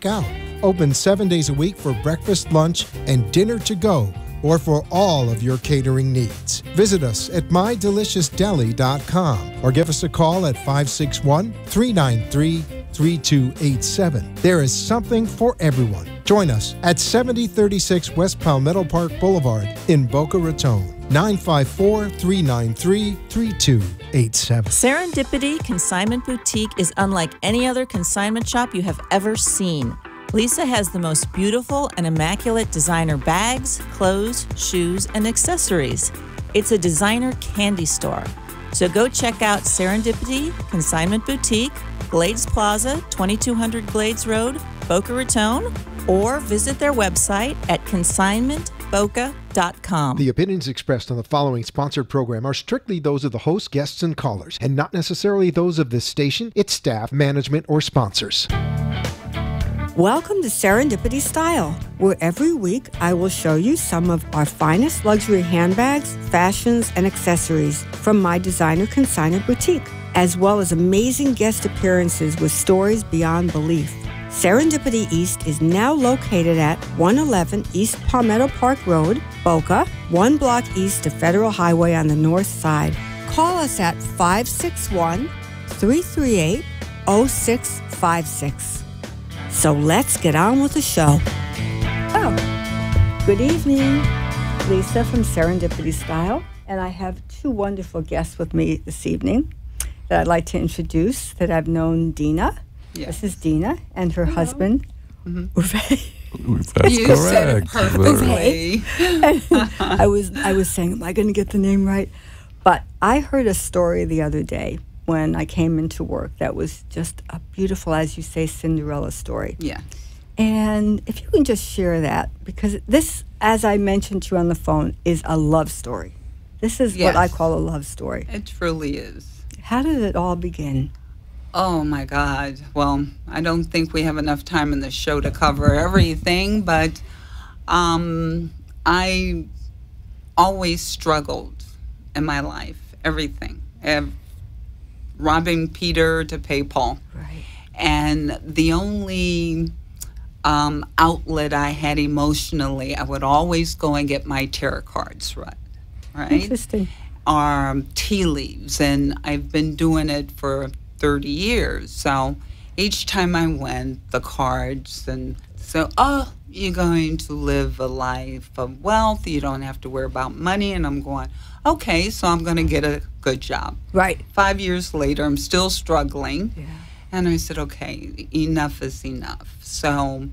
Out. Open 7 days a week for breakfast, lunch, and dinner to go, or for all of your catering needs. Visit us at mydeliciousdeli.com or give us a call at 561-393-3287. There is something for everyone. Join us at 7036 West Palmetto Park Boulevard in Boca Raton. 954-393-3287. Serendipity Consignment Boutique is unlike any other consignment shop you have ever seen. Lisa has the most beautiful and immaculate designer bags, clothes, shoes, and accessories. It's a designer candy store. So go check out Serendipity Consignment Boutique, Glades Plaza, 2200 Glades Road, Boca Raton, or visit their website at consignmentboca.com. The opinions expressed on the following sponsored program are strictly those of the host, guests, and callers, and not necessarily those of this station, its staff, management, or sponsors. Welcome to Serendipity Style, where every week I will show you some of our finest luxury handbags, fashions, and accessories from my designer consignment boutique, as well as amazing guest appearances with stories beyond belief. Serendipity East is now located at 111 East Palmetto Park Road, Boca, 1 block east of Federal Highway on the north side. Call us at 561-338-0656. So let's get on with the show. Oh, good evening. Lisa from Serendipity Style, and I have two wonderful guests with me this evening that I'd like to introduce that I've known Dina. Yes. This is Dina and her husband, Uwe. That's you correct. said it perfectly. I was saying, am I going to get the name right? But I heard a story the other day when I came into work that was just a beautiful, as you say, Cinderella story. Yeah. And if you can just share that, because this, as I mentioned to you on the phone, is a love story. This is what I call a love story. It truly is. How did it all begin? Oh, my God. Well, I don't think we have enough time in the show to cover everything, but I always struggled in my life, everything. Robbing Peter to pay Paul. Right. And the only outlet I had emotionally, I would always go and get my tarot cards right? Interesting. Tea leaves, and I've been doing it for 30 years. So each time I went, the cards, and so, you're going to live a life of wealth. You don't have to worry about money. And I'm going, okay, so I'm going to get a good job. Right. 5 years later, I'm still struggling. Yeah. And I said, okay, enough is enough. So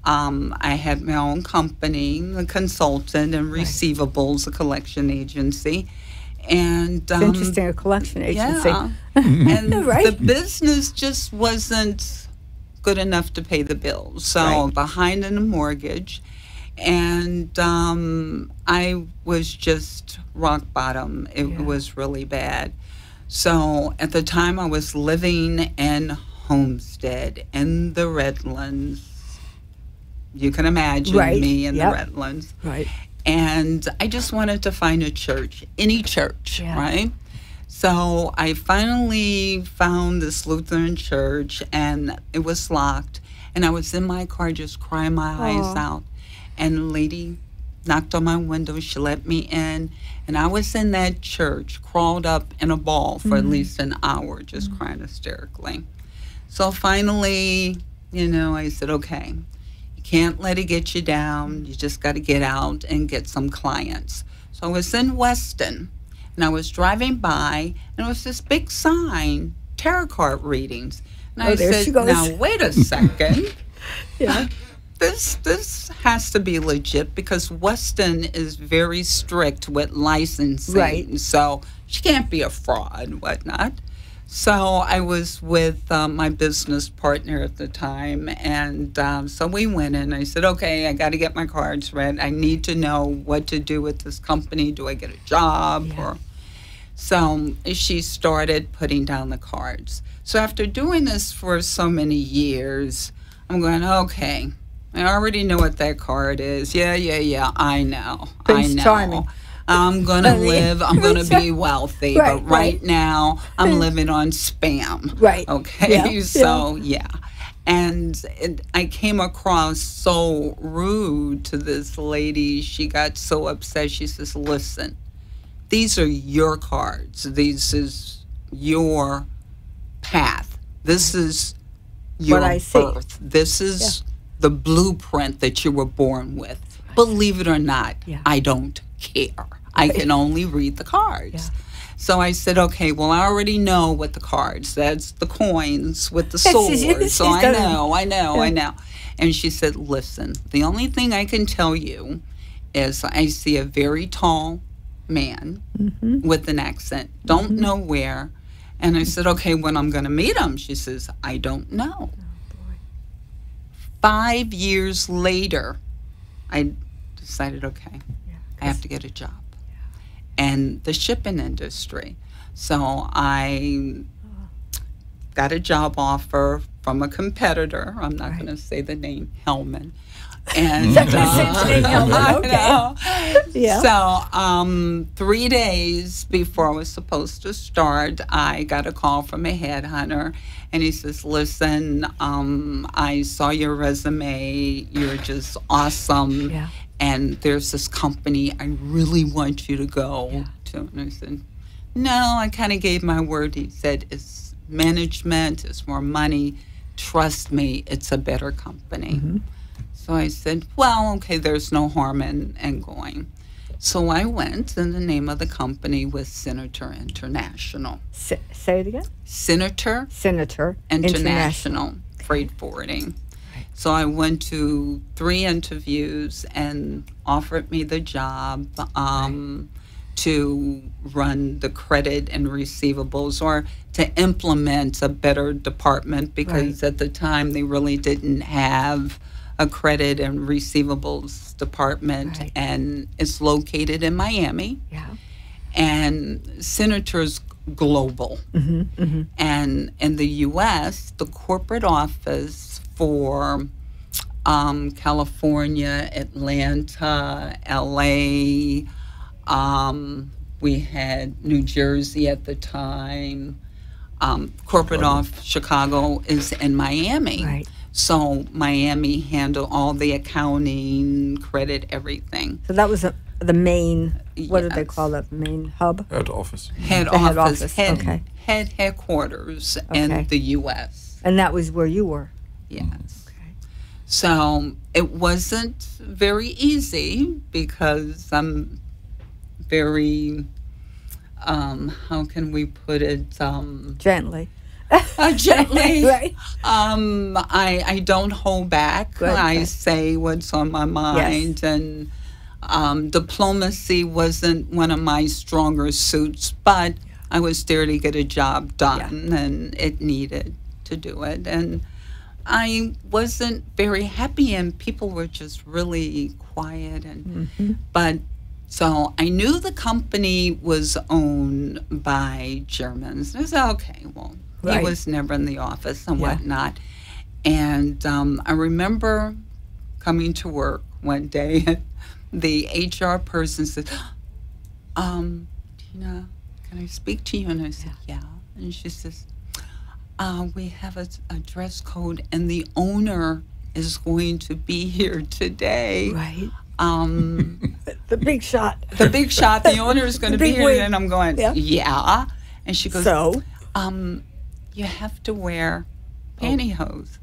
I had my own company, a consultant, and receivables, a collection agency. And it's interesting, a collection agency. Yeah. And right. the business just wasn't good enough to pay the bills. So behind in a mortgage. And I was just rock bottom. It was really bad. So at the time I was living in Homestead in the Redlands. You can imagine me in the Redlands. Right. And I just wanted to find a church, any church, right? So I finally found this Lutheran church, and it was locked. And I was in my car just crying my eyes out. And a lady knocked on my window. She let me in. And I was in that church, crawled up in a ball for at least an hour, just crying hysterically. So finally, I said, okay, you can't let it get you down. You just got to get out and get some clients. So I was in Weston, and I was driving by, and it was this big sign, tarot card readings. And I said, now, wait a second. This has to be legit, because Weston is very strict with licensing. Right. So she can't be a fraud and whatnot. So I was with my business partner at the time, and so we went in. I said, okay, I got to get my cards read. I need to know what to do with this company. Do I get a job? So she started putting down the cards. So after doing this for so many years, I'm going, okay, I already know what that card is. Yeah, I know. Prince Charming. I'm going to live, I'm going to be wealthy, but right now I'm living on spam. Right. Okay, And I came across so rude to this lady. She got so upset. She says, listen, these are your cards. This is your path. This is your birth. This is the blueprint that you were born with. Believe it or not, I don't care. I can only read the cards. So I said, okay, well, I already know what the cards, that's the coins with the swords. So I know. And she said, listen, the only thing I can tell you is I see a very tall man with an accent. Don't know where. And I said, okay, when I'm going to meet him? She says, I don't know. 5 years later, I decided, okay, I have to get a job. And the shipping industry. So I got a job offer from a competitor. I'm not going to say the name, Hellman. And so 3 days before I was supposed to start, I got a call from a headhunter, and he says, listen, I saw your resume. You're just awesome. And there's this company I really want you to go to. And I said, no, I kind of gave my word. He said, it's management, it's more money. Trust me, it's a better company. So I said, well, okay, there's no harm in going. So I went, and the name of the company was Senator International. Say it again? Senator International Freight Forwarding. So I went to 3 interviews and offered me the job to run the credit and receivables, or to implement a better department, because at the time they really didn't have a credit and receivables department, and it's located in Miami. And Senator's global. And in the U.S., the corporate office for California, Atlanta, L.A., we had New Jersey at the time. Corporate off Chicago is in Miami. So Miami handled all the accounting, credit, everything. So that was the main, what did they call that, the main hub? Head office. Headquarters in the U.S. And that was where you were? Yes. So it wasn't very easy, because I'm very, how can we put it? Gently. Gently. I don't hold back. I say what's on my mind. And diplomacy wasn't one of my stronger suits, but I was there to get a job done, and it needed to do it. And I wasn't very happy, and people were just really quiet. And but so I knew the company was owned by Germans. I said, okay, well, he was never in the office and whatnot. And I remember coming to work one day, and the HR person said, Tina, can I speak to you? And I said, yeah. And she says, we have a dress code, and the owner is going to be here today. The big shot. The big shot. The owner is going to be here. And I'm going, yeah. And she goes, so? You have to wear pantyhose,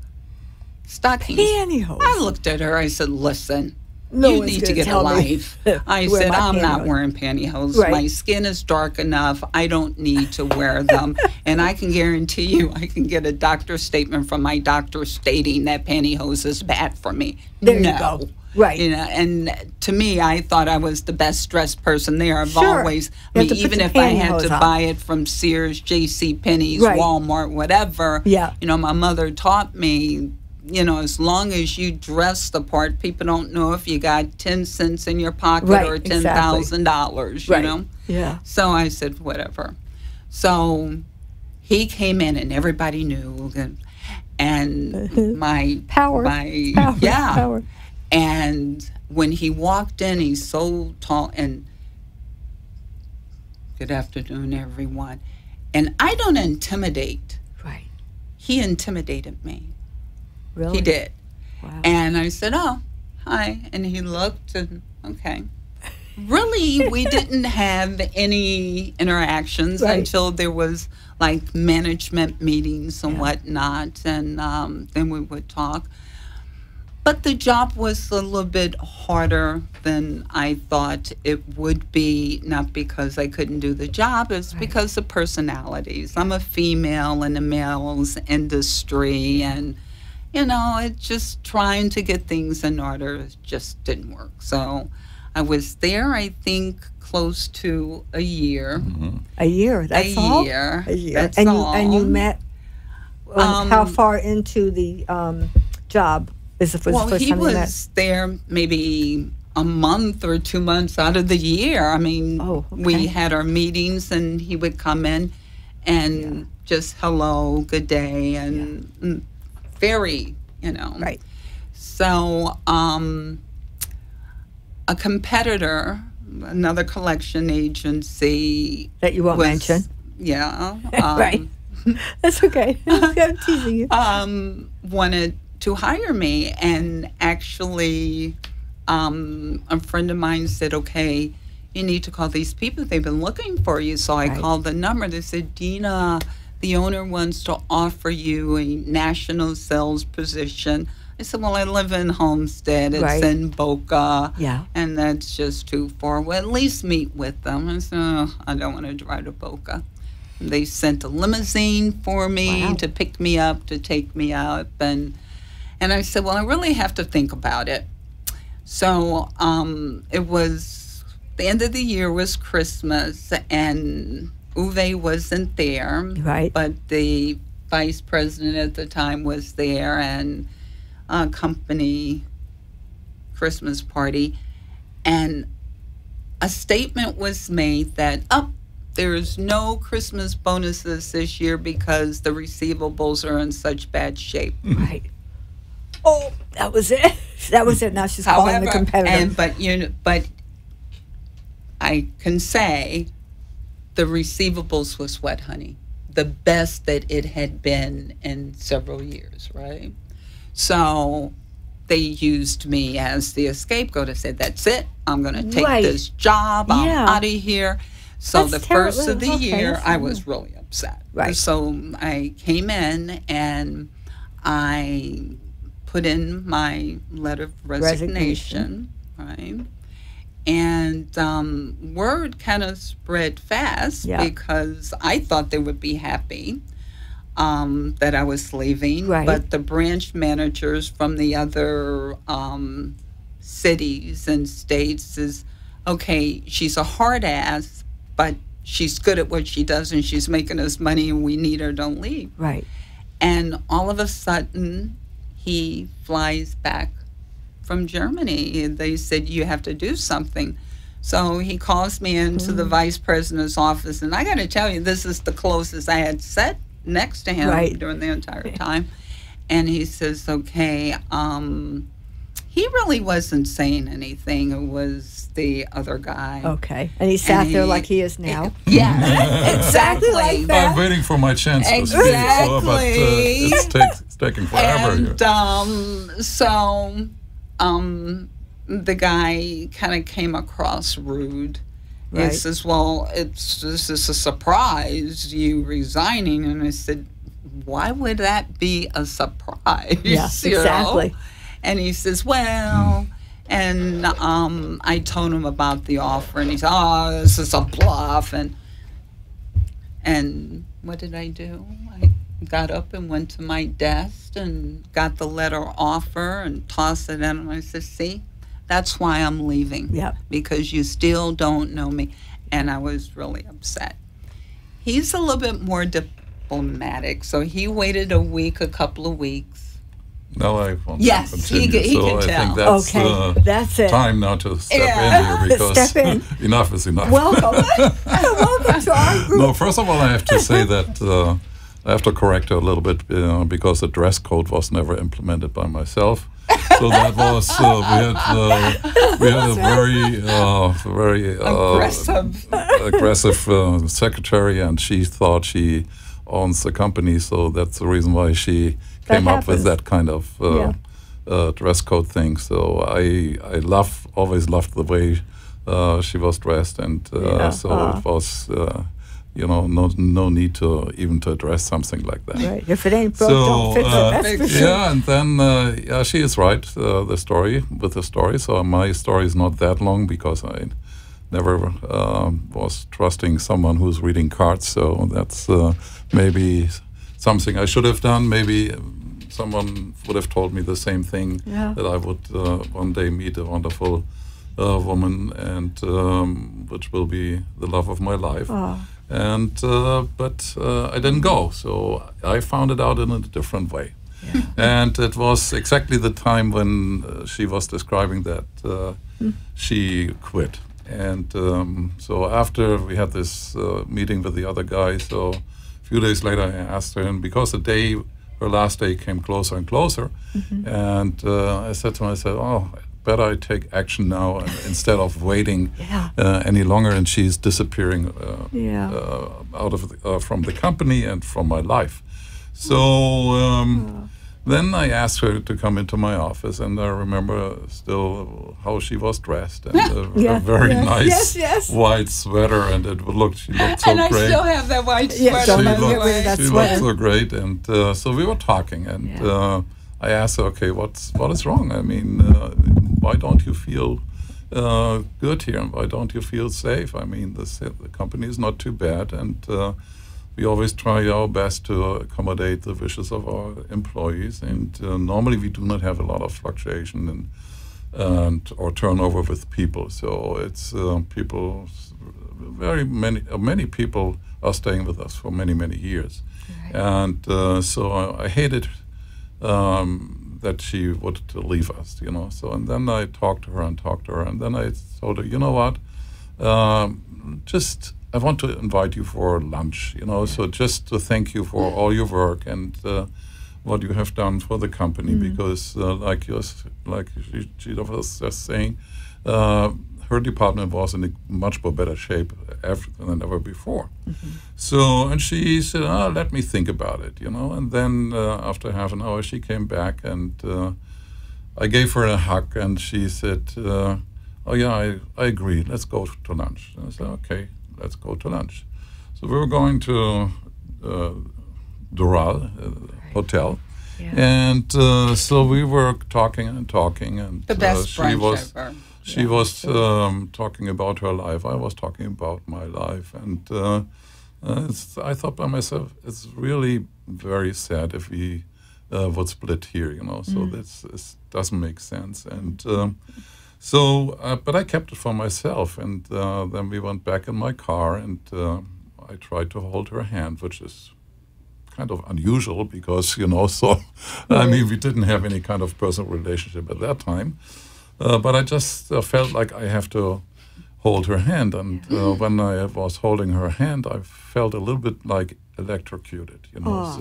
stockings. Pantyhose. I looked at her. I said, listen, you need to get a life. I said, I'm not wearing pantyhose. My skin is dark enough. I don't need to wear them. And I can guarantee you, I can get a doctor's statement from my doctor stating that pantyhose is bad for me. There you go. You know, and to me, I thought I was the best dressed person there. I've always, even if I had to buy it from Sears, J.C. Penney's, Walmart, whatever, you know, my mother taught me, you know, as long as you dress the part, people don't know if you got 10 cents in your pocket or $10,000, you know? So I said, whatever. So he came in, and everybody knew, and my power. And when he walked in, he's so tall, and good afternoon, everyone. And I don't intimidate. He intimidated me. Really? He did. Wow. And I said, oh, hi. And he looked and, okay. Really, we didn't have any interactions until there was like management meetings and whatnot, and then we would talk. But the job was a little bit harder than I thought it would be, not because I couldn't do the job, it's because of personalities. I'm a female in the males industry, and, you know, it's just trying to get things in order just didn't work. So I was there, I think, close to a year. Mm-hmm. A year, that's all? A year. That's all. And you met how far into the job? Well, he was there maybe a month or 2 months out of the year. I mean, we had our meetings, and he would come in and just hello, good day, and very, you know. Right. So a competitor, another collection agency. That you won't mention. Yeah. Right. That's okay. I'm teasing you. Wanted to hire me, and actually a friend of mine said, okay, you need to call these people, they've been looking for you. So I called the number. They said, Dina, the owner wants to offer you a national sales position. I said, well, I live in Homestead, it's in Boca, and that's just too far. Well, at least meet with them. I said, oh, I don't want to drive to Boca. They sent a limousine for me to pick me up, to take me out, and I said, well, I really have to think about it. So it was, the end of the year was Christmas, and Uwe wasn't there. Right. But the vice president at the time was there, and a company Christmas party. And a statement was made that, there's no Christmas bonuses this year because the receivables are in such bad shape. Right. Oh, that was it. That was it. Now she's calling the competitor. But I can say the receivables was what, honey? The best that it had been in several years, right? So they used me as the scapegoat. I said, that's it. I'm going to take this job. I'm out of here. So the first of the year, I was really upset. Right. So I came in and I put in my letter of resignation. Right? And word kind of spread fast because I thought they would be happy that I was leaving. Right. But the branch managers from the other cities and states is, okay, she's a hard ass, but she's good at what she does and she's making us money and we need her, don't leave. Right. And all of a sudden, he flies back from Germany. They said, you have to do something. So he calls me into the vice president's office, and I got to tell you, this is the closest I had sat next to him during the entire time. And he says, okay, he really wasn't saying anything. It was the other guy. Okay. And he sat there like he is now. Yeah, exactly. Like that. I'm waiting for my chance to speak, but it's taking forever here. And so the guy kind of came across rude. He says, well, this is a surprise, you resigning. And I said, why would that be a surprise? Yes, exactly. Know? And he says, well, and I told him about the offer, and he said, oh, this is a bluff. And what did I do? I got up and went to my desk and got the letter offer and tossed it in. And I said, see, that's why I'm leaving. Yep. Because you still don't know me. And I was really upset. He's a little bit more diplomatic, so he waited a couple of weeks. No, I won't continue. He so can I tell. think that's it. Time now to step in here because step in. Enough is enough. Welcome. Welcome to our group. No, first of all, I have to say that I have to correct her a little bit because the dress code was never implemented by myself. So that was we had a very aggressive secretary, and she thought she owns the company, so that's the reason why she came up with that kind of dress code thing. So I always loved the way she was dressed, and so it was no need to even to address something like that. Right. If it ain't broke, don't fix it. That's for sure. Yeah, and then she is right. The story. So my story is not that long because I never was trusting someone who's reading cards. So that's maybe something I should have done. Maybe someone would have told me the same thing, that I would one day meet a wonderful woman, and which will be the love of my life. And but I didn't go, so I found it out in a different way. And it was exactly the time when she was describing that she quit. And so after we had this meeting with the other guy, so a few days later I asked her, and because her last day came closer and closer, and I said to myself, oh, better I take action now instead of waiting any longer, and she's disappearing out of from the company and from my life. So then I asked her to come into my office, and I remember still how she was dressed, and a very nice white sweater, and she looked so and great. And I still have that white sweater. She looked so great, and so we were talking, and I asked her, okay, what is wrong? I mean, why don't you feel good here, and why don't you feel safe? I mean, the company is not too bad, and we always try our best to accommodate the wishes of our employees, and normally we do not have a lot of fluctuation or turnover with people. So it's people, many people are staying with us for many years, and so I hated that she would leave us, So and then I talked to her, and then I told her, you know what, I want to invite you for lunch, so just to thank you for all your work and what you have done for the company, because like she was just saying, her department was in a much more better shape than ever before. So, and she said, let me think about it, and then after half an hour she came back, and I gave her a hug, and she said, oh yeah, I agree, let's go to lunch. And I said, okay, let's go to lunch. So we were going to Doral Hotel, and so we were talking, and the best brunch ever. She was talking about her life. I was talking about my life, and I thought by myself, it's really very sad if we would split here, So this doesn't make sense, and but I kept it for myself, and then we went back in my car, and I tried to hold her hand, which is kind of unusual because, so, I mean, we didn't have any kind of personal relationship at that time, but I just felt like I have to hold her hand, and when I was holding her hand, I felt a little bit like electrocuted, but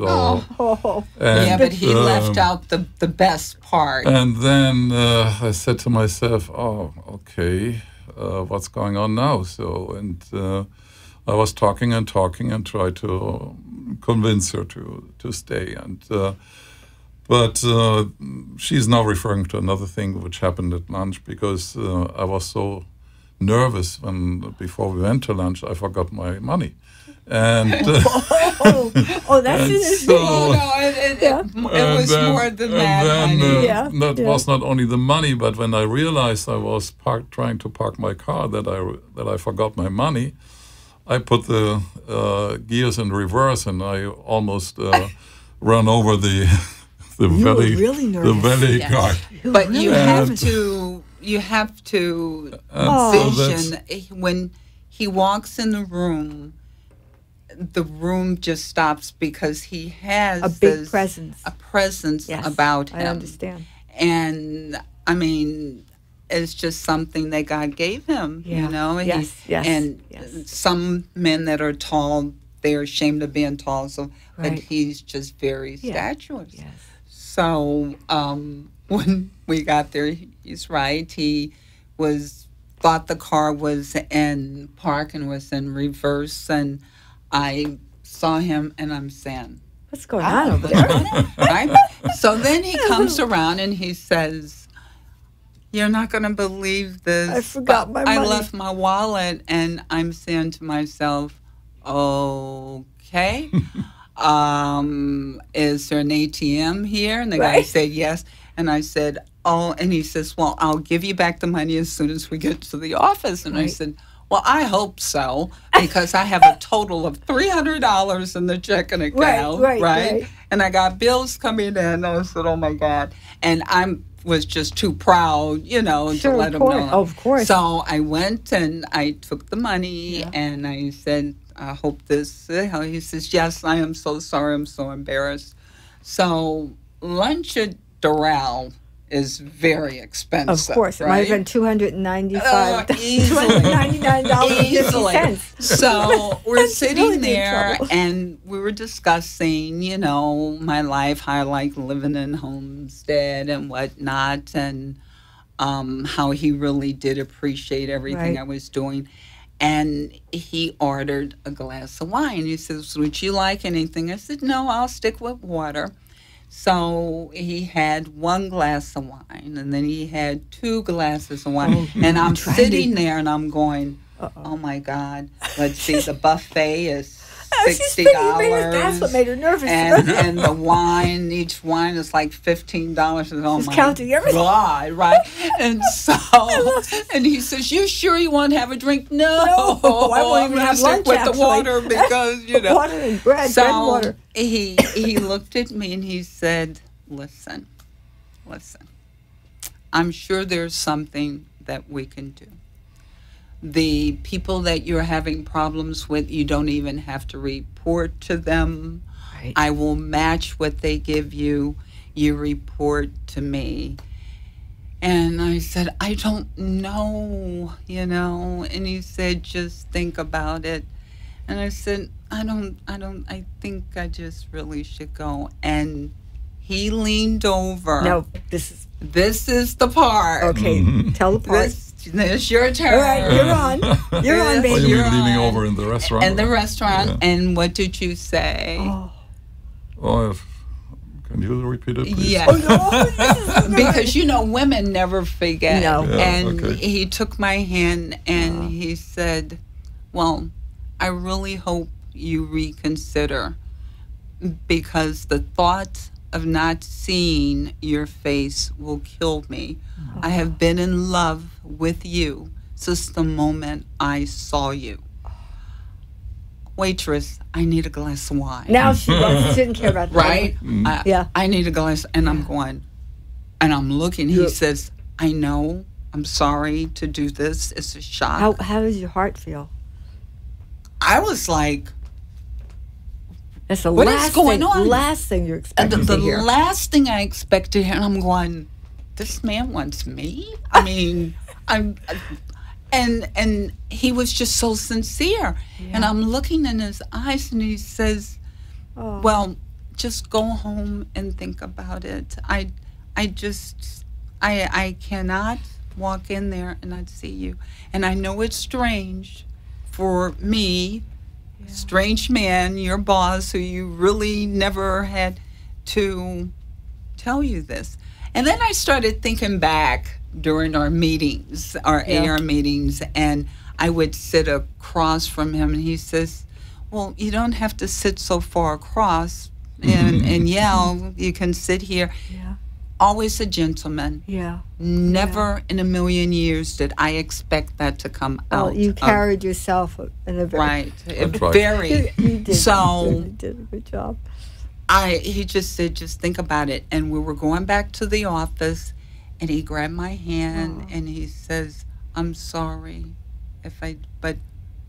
he left out the best part. And then I said to myself, oh, okay, what's going on now? So, and I was talking and tried to convince her to stay, and but she's now referring to another thing which happened at lunch, because I was so nervous before we went to lunch, I forgot my money. And that's interesting. It was more than that. And then was not only the money, but when I realized I was trying to park my car, that I forgot my money, I put the gears in reverse, and I almost run over the valet car. But really you have to vision when he walks in the room just stops, because he has a big presence about him. I understand. And I mean, it's just something that God gave him, And some men that are tall, they're ashamed of being tall, but he's just very statuesque. Yes. So when we got there, he's right. He thought the car was in park and was in reverse, and I saw him, and I'm saying, what's going on over there? right? So then he comes around and he says, you're not going to believe this. I forgot my money. I left my wallet, and I'm saying to myself, okay, is there an ATM here? And the guy said yes. And I said, oh, and he says, well, I'll give you back the money as soon as we get to the office. And I said, well, I hope so, because I have a total of $300 in the checking account, right? And I got bills coming in. And I said, oh, my God. And I was just too proud, to let him know. Of course. So I went and I took the money and I said, I hope this, he says, yes, I am so sorry. I'm so embarrassed. So lunch at Doral is very expensive. Of course. It might have been $299.50. Easily. So we're sitting really there and we were discussing, my life, how I like living in Homestead and whatnot, and how he really did appreciate everything I was doing. And he ordered a glass of wine. He says, would you like anything? I said, no, I'll stick with water. So he had one glass of wine, and then he had 2 glasses of wine. And I'm sitting there, and I'm going, oh, my God. Let's see, the buffet is $60. That's what made her nervous. And the wine, each wine is like $15. And oh, my counting everything. God, right? And so, and he says, you sure you want to have a drink? No, I won't even have lunch, with the water because, water and bread, so bread and water. He looked at me and he said, listen, I'm sure there's something that we can do. The people that you're having problems with, you don't even have to report to them. Right. I will match what they give you. You report to me. And I said, I don't know, And he said, just think about it. And I said, I think I just really should go. And he leaned over. No, this is the part. Okay, tell the part. It's your turn. All right, you're on. You're on, baby. Oh, you mean leaning over in the restaurant? In the restaurant. Yeah. And what did you say? Can you repeat it, please? Yeah. Because, women never forget. No. Yeah, and he took my hand and he said, well, I really hope you reconsider, because the thought of not seeing your face will kill me. I have been in love with you since the moment I saw you. Waitress, I need a glass of wine. Now she didn't care about that. Right? Yeah. I need a glass, and I'm going, and I'm looking. He says, I know, I'm sorry to do this. It's a shock. How does your heart feel? I was like, that's the what last is going thing, on? Last thing you're expecting to hear. The last thing I expected to hear, and I'm going, this man wants me? I mean, and he was just so sincere. Yeah. And I'm looking in his eyes, and he says, well, just go home and think about it. I cannot walk in there and not see you. And I know it's strange for me, strange man, your boss, who you really never had to tell you this. And then I started thinking back during our meetings, our AR meetings, and I would sit across from him, and he says, well, you don't have to sit so far across and yell. You can sit here. Yeah. Always a gentleman. Yeah. Never in a million years did I expect that to come out. Well, you carried yourself in a very... Very. You did. So... You did a good job. He just said, just think about it. And we were going back to the office, and he grabbed my hand, and he says, I'm sorry, but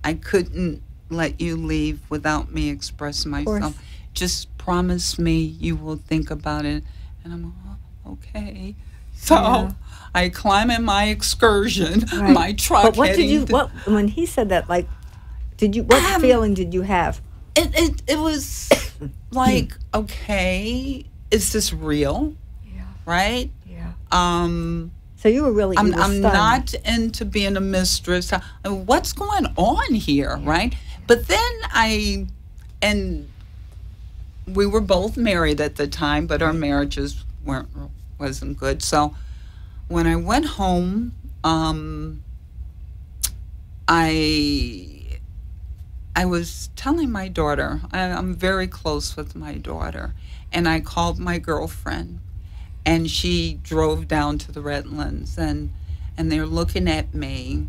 I couldn't let you leave without me expressing myself. Just promise me you will think about it. And I'm okay. So I climb in my excursion, my truck. But when he said that, like, what feeling did you have? It was like, okay, is this real? Yeah. Right? Yeah. So you were really I'm not into being a mistress. What's going on here, right? But then and we were both married at the time, but our marriages wasn't good. So when I went home, I was telling my daughter, I'm very close with my daughter, and I called my girlfriend, and she drove down to the Redlands, and they're looking at me,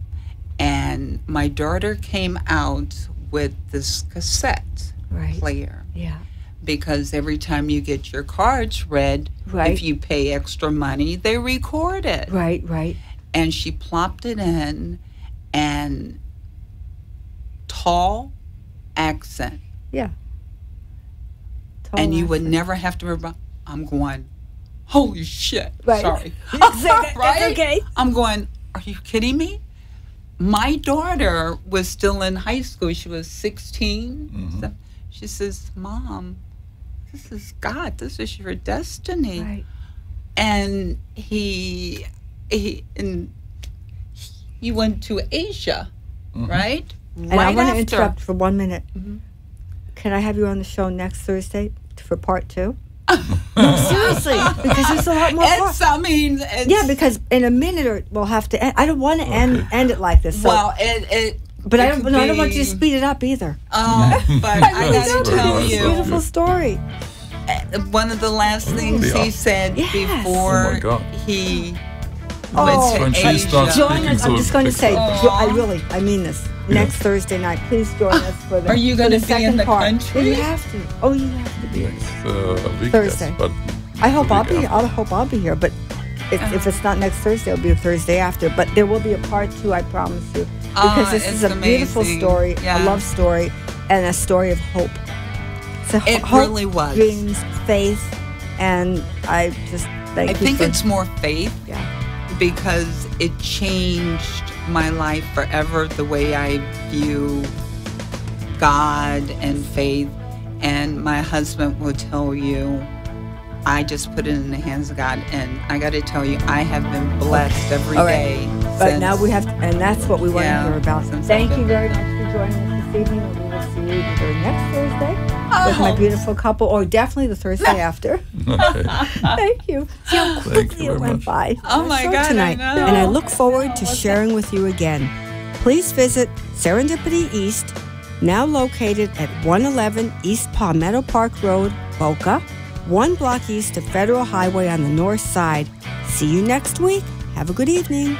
and my daughter came out with this cassette player. Yeah. Because every time you get your cards read, if you pay extra money, they record it. Right. And she plopped it in, and tall accent. Yeah. Tall and you would accent. never have to remember. I'm going, holy shit. Right. Sorry. That's Right? okay. I'm going, are you kidding me? My daughter was still in high school. She was 16. Mm-hmm. So she says, Mom, this is God. This is your destiny. Right. And he went to Asia, right? And Right I want to after. interrupt for 1 minute. Mhm. Can I have you on the show next Thursday for part 2? No, seriously, because there's a lot more parts. Yeah, because in a minute or we'll have to end. I don't want to end it like this. So, Well, but I it don't. could I don't want you to be- speed it up either. But I really gotta don't. tell It's a you, beautiful story. one of the last things Yeah. he said Yes. before Oh my God. he Oh. went to When she Asia. starts Join speaking us. I'm so just going to say, quickly. I mean this. Next Thursday night, please join us for the. Are you for gonna the be in second the part. country? You have to. Oh, you have to be. Next week, Thursday. yes, but I hope the I'll week be. after. I hope I'll be here. But if it's not next Thursday, it'll be the Thursday after. But there will be a part 2. I promise you, because this is it's a beautiful amazing. story, Yeah. a love story, and a story of hope. So It hope, really was. dreams, faith, and I just thank I you. think for, it's more faith yeah. because it changed my life forever, the way I view God and faith. And my husband will tell you, I just put it in the hands of God. And I got to tell you, I have been blessed every All day. right. But since- now we have, and that's what we want Yeah, to hear about. since Thank I've you been- very much for joining us this evening, and we will see you either next Thursday with my Oh. beautiful couple, or definitely the Thursday after. Okay. Thank you. See how Thank quickly you it very went much. by. Oh Our my show God, I tonight. know. And I look forward to sharing with you again. Please visit Serendipity East, now located at 111 East Palmetto Park Road, Boca, 1 block east of Federal Highway on the north side. See you next week. Have a good evening.